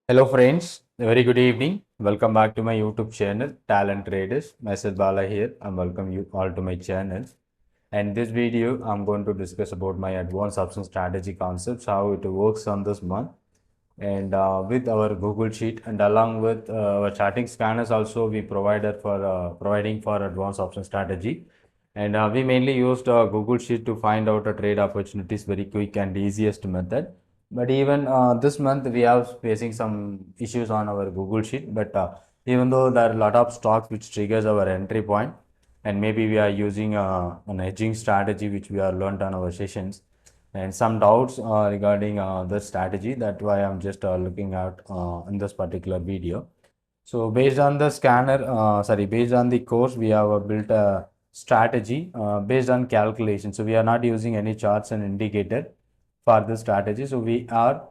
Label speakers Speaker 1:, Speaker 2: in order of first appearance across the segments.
Speaker 1: Hello friends, a very good evening. Welcome back to my YouTube channel, Talent Traders. Myself Bala here. I'm welcome you all to my channel. And this video, I'm going to discuss about my advanced option strategy concepts, how it works on this month, and with our Google Sheet, and along with our charting scanners also we provided for providing for advanced option strategy. And we mainly used Google Sheet to find out a trade opportunities very quick and easiest method. But even this month we are facing some issues on our Google Sheet. But even though there are a lot of stocks which triggers our entry point, and maybe we are using an hedging strategy which we are learned on our sessions, and some doubts regarding the strategy. That's why I'm just looking at in this particular video. So based on the scanner, based on the course, we have built a strategy based on calculation. So we are not using any charts and indicator for this strategy. So we are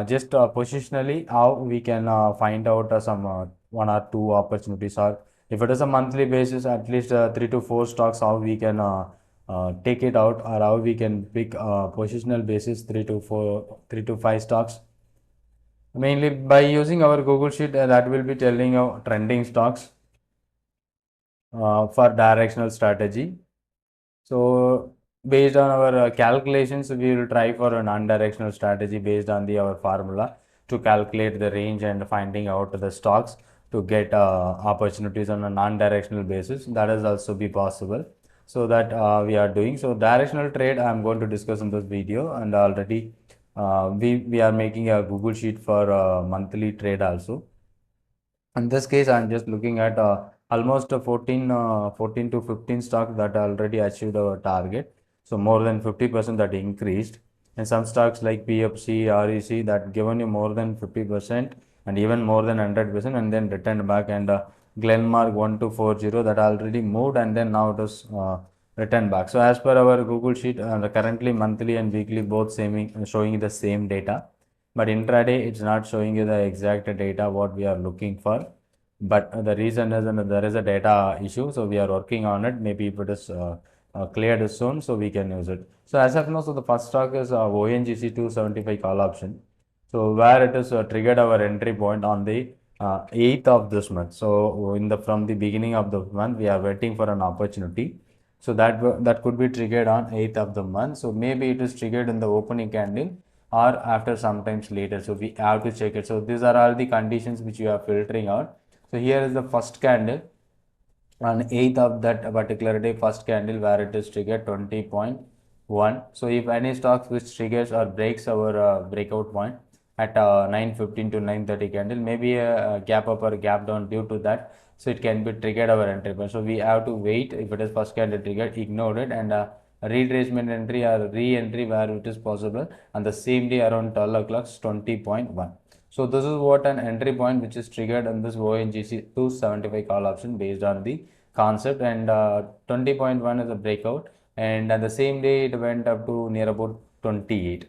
Speaker 1: just positionally how we can find out some one or two opportunities, or if it is a monthly basis, at least 3 to 4 stocks, how we can take it out, or how we can pick positional basis 3 to 5 stocks. Mainly by using our Google Sheet, that will be telling you trending stocks for directional strategy. So based on our calculations, we will try for a non-directional strategy based on our formula to calculate the range and finding out the stocks to get opportunities on a non-directional basis. That is also be possible. So that we are doing. So directional trade I am going to discuss in this video, and already we are making a Google Sheet for monthly trade also. In this case, I'm just looking at almost 14 to 15 stocks that already achieved our target. So more than 50% that increased. And some stocks like PFC, REC that given you more than 50% and even more than 100% and then returned back. And Glenmark 1240 that already moved and then now it is returned back. So as per our Google Sheet, currently monthly and weekly both showing the same data. But intraday, it's not showing you the exact data what we are looking for. But the reason is there is a data issue, so we are working on it. Maybe if it is cleared soon, so we can use it. So as of now, so the first stock is ONGC 275 call option. So where it is triggered our entry point on the 8th of this month. So in the from the beginning of the month, we are waiting for an opportunity. So that could be triggered on 8th of the month. So maybe it is triggered in the opening candle or after sometimes later. So we have to check it. So these are all the conditions which you are filtering out. So here is the first candle on 8th of that particular day, first candle where it is triggered 20.1. So if any stocks which triggers or breaks our breakout point at 9:15 to 9:30 candle, maybe a gap up or gap down due to that, so it can be triggered our entry point. So we have to wait. If it is first candle triggered, ignore it, and retracement entry or re-entry where it is possible on the same day around 12 o'clock 20.1. So this is what an entry point which is triggered in this ONGC 275 call option based on the concept, and 20.1 is a breakout, and at the same day it went up to near about 28.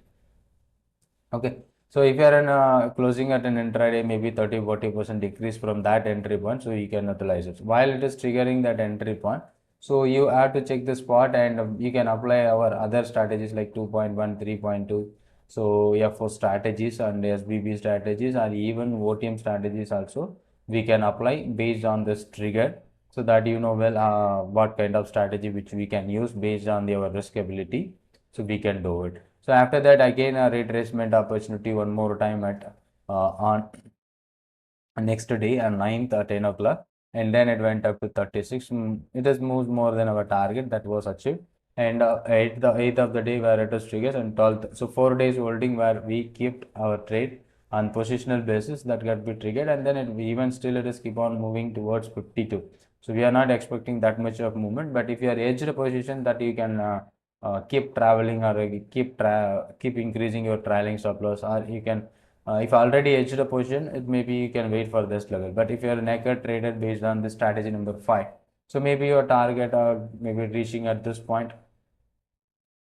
Speaker 1: Okay, so if you are in closing at an intraday, maybe 30-40% decrease from that entry point, so you can utilize it while it is triggering that entry point. So you have to check the spot, and you can apply our other strategies like 2.1, 3.2. So yeah, for strategies and SBB strategies or even OTM strategies also we can apply based on this trigger, so that you know well what kind of strategy which we can use based on our risk ability. So we can do it. So after that, again a retracement opportunity one more time at on next day on 9th at 10 o'clock, and then it went up to 36. It has moved more than our target that was achieved. And the 8th of the day where it was triggers, and 12th. So 4 days holding where we kept our trade on positional basis that got be triggered, and then even still it is keep on moving towards 52. So we are not expecting that much of movement, but if you are edged position that you can keep traveling, or keep increasing your trailing stop loss, or you can if already edged a position, it maybe you can wait for this level. But if you are naked traded based on the strategy number 5, so maybe your target or maybe reaching at this point,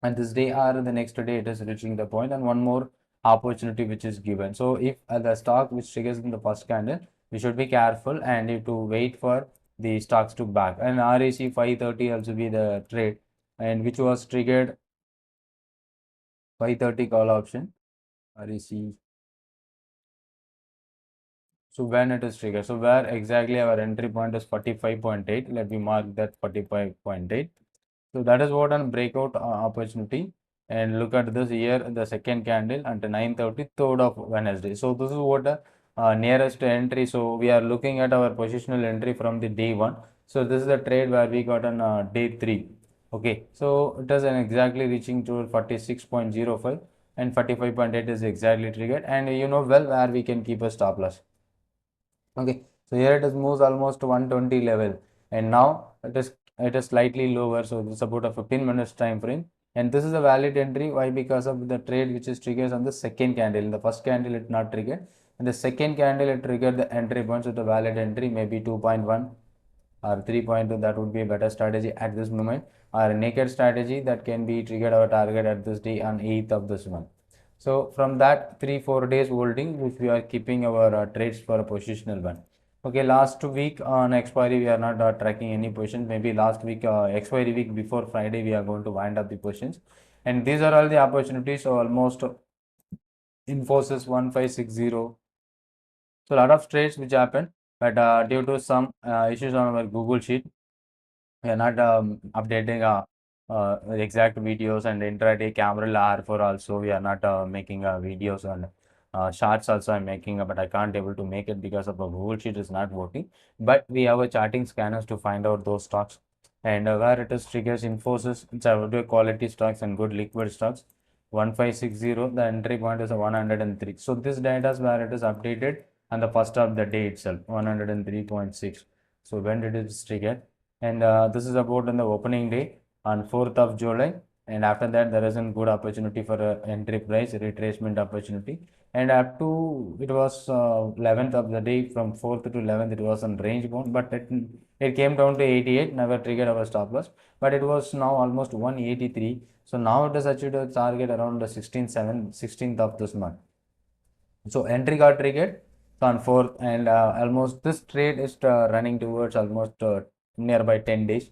Speaker 1: and this day or the next day it is reaching the point, and one more opportunity which is given. So if the stock which triggers in the first candle, we should be careful and need to wait for the stocks to back. And RAC 530 also be the trade, and which was triggered 530 call option. RAC So when it is triggered, so where exactly our entry point is 45.8, let me mark that 45.8. So that is what an breakout opportunity. And look at this here, the second candle at 9:30, 3rd of Wednesday. So this is what nearest entry. So we are looking at our positional entry from the day one. So this is the trade where we got on day three. Okay, so it is an exactly reaching to 46.05 and 45.8 is exactly triggered. And you know well where we can keep a stop loss. Okay, so here it is moves almost to 120 level, and now it is slightly lower, so it's about a 15 minutes time frame, and this is a valid entry. Why? Because of the trade which is triggers on the second candle. In the first candle it not triggered, and the second candle it triggered the entry point, so the valid entry maybe 2.1 or 3.2. That would be a better strategy at this moment, or a naked strategy that can be triggered our target at this day on 8th of this month. So from that 3-4 days holding, which we are keeping our trades for a positional one. Okay, last week on expiry we are not tracking any positions. Maybe last week expiry week before Friday we are going to wind up the positions, and these are all the opportunities. So almost Infosys 1560. So a lot of trades which happen, but due to some issues on our Google Sheet, we are not updating exact videos, and intraday camera R4 also we are not making videos, and charts also I'm making, but I can't able to make it because of the Google Sheet is not working. But we have a charting scanners to find out those stocks, and where it is triggers Infosys, it's a good quality stocks and good liquid stocks. 1560, the entry point is a 103. So this data is where it is updated on the first of the day itself, 103.6. So when did it trigger? And this is about on the opening day on 4th of July, and after that there is a good opportunity for a entry price retracement opportunity, and up to it was 11th of the day, from 4th to 11th it was on range bound, but it came down to 88, never triggered our stop loss, but it was now almost 183. So now it has achieved a target around the 16th of this month. So entry got triggered on 4th, and almost this trade is running towards almost nearby 10 days,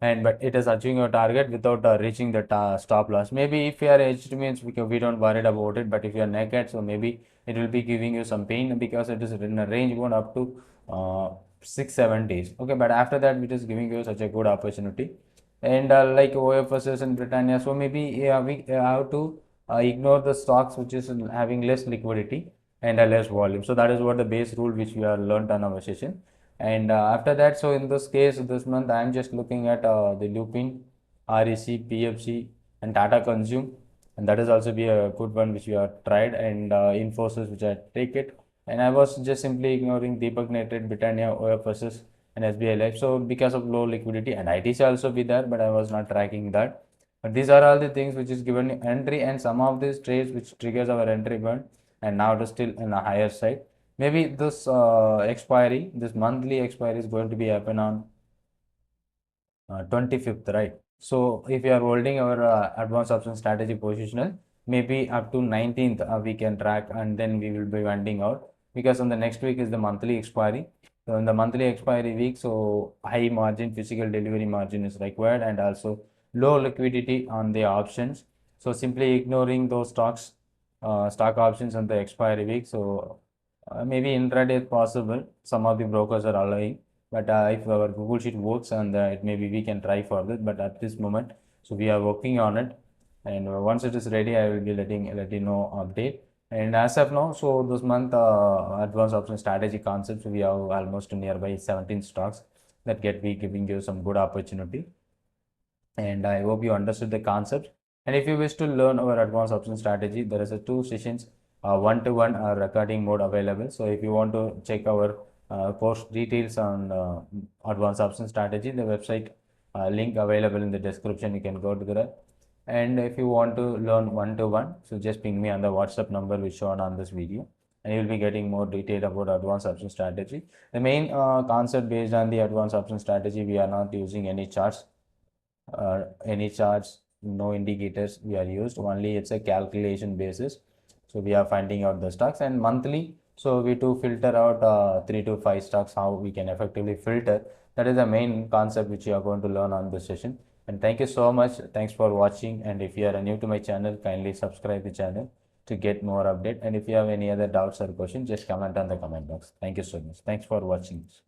Speaker 1: and but it is achieving your target without reaching the stop loss. Maybe if you are hedged means we don't worried about it, but if you are naked, so maybe it will be giving you some pain because it is in a range going up to 6-7 days. Okay, but after that it is giving you such a good opportunity, and like OFSS and Britannia, so maybe we have to ignore the stocks which is having less liquidity and less volume. So that is what the base rule which we have learned on our session. And after that, so in this case, this month I am just looking at the Lupin, REC, PFC, and Tata Consume, and that is also be a good one which we have tried, and Infosys which I take it, and I was just simply ignoring Deepak Nitrate, Britannia, OFSS, and SBI Life. So because of low liquidity, and ITC also be there, but I was not tracking that. But these are all the things which is given entry, and some of these trades which triggers our entry burn, and now it is still in a higher side. Maybe this expiry, this monthly expiry is going to be happen on 25th, right? So if you are holding our advanced option strategy positional, maybe up to 19th we can track, and then we will be winding out, because on the next week is the monthly expiry. So in the monthly expiry week, so high margin physical delivery margin is required, and also low liquidity on the options. So simply ignoring those stock options on the expiry week. So maybe intraday is possible. Some of the brokers are allowing, but if our Google Sheet works, and it maybe we can try for this, but at this moment, so we are working on it, and once it is ready I will be let you know update. And as of now, so this month advanced option strategy concepts, we have almost nearby 17 stocks that get be giving you some good opportunity, and I hope you understood the concept. And if you wish to learn our advanced option strategy, there is a 2 sessions, one-to-one recording mode available. So if you want to check our course details on advanced option strategy, the website link available in the description. You can go to there. And if you want to learn one-to-one, so just ping me on the WhatsApp number which shown on this video, and you will be getting more detail about advanced option strategy. The main concept based on the advanced option strategy, we are not using any charts, no indicators we are used, only it's a calculation basis. So we are finding out the stocks, and monthly, so we do filter out 3 to 5 stocks, how we can effectively filter. That is the main concept which you are going to learn on this session. And thank you so much. Thanks for watching. And if you are new to my channel, kindly subscribe the channel to get more update. And if you have any other doubts or questions, just comment on the comment box. Thank you so much. Thanks for watching this.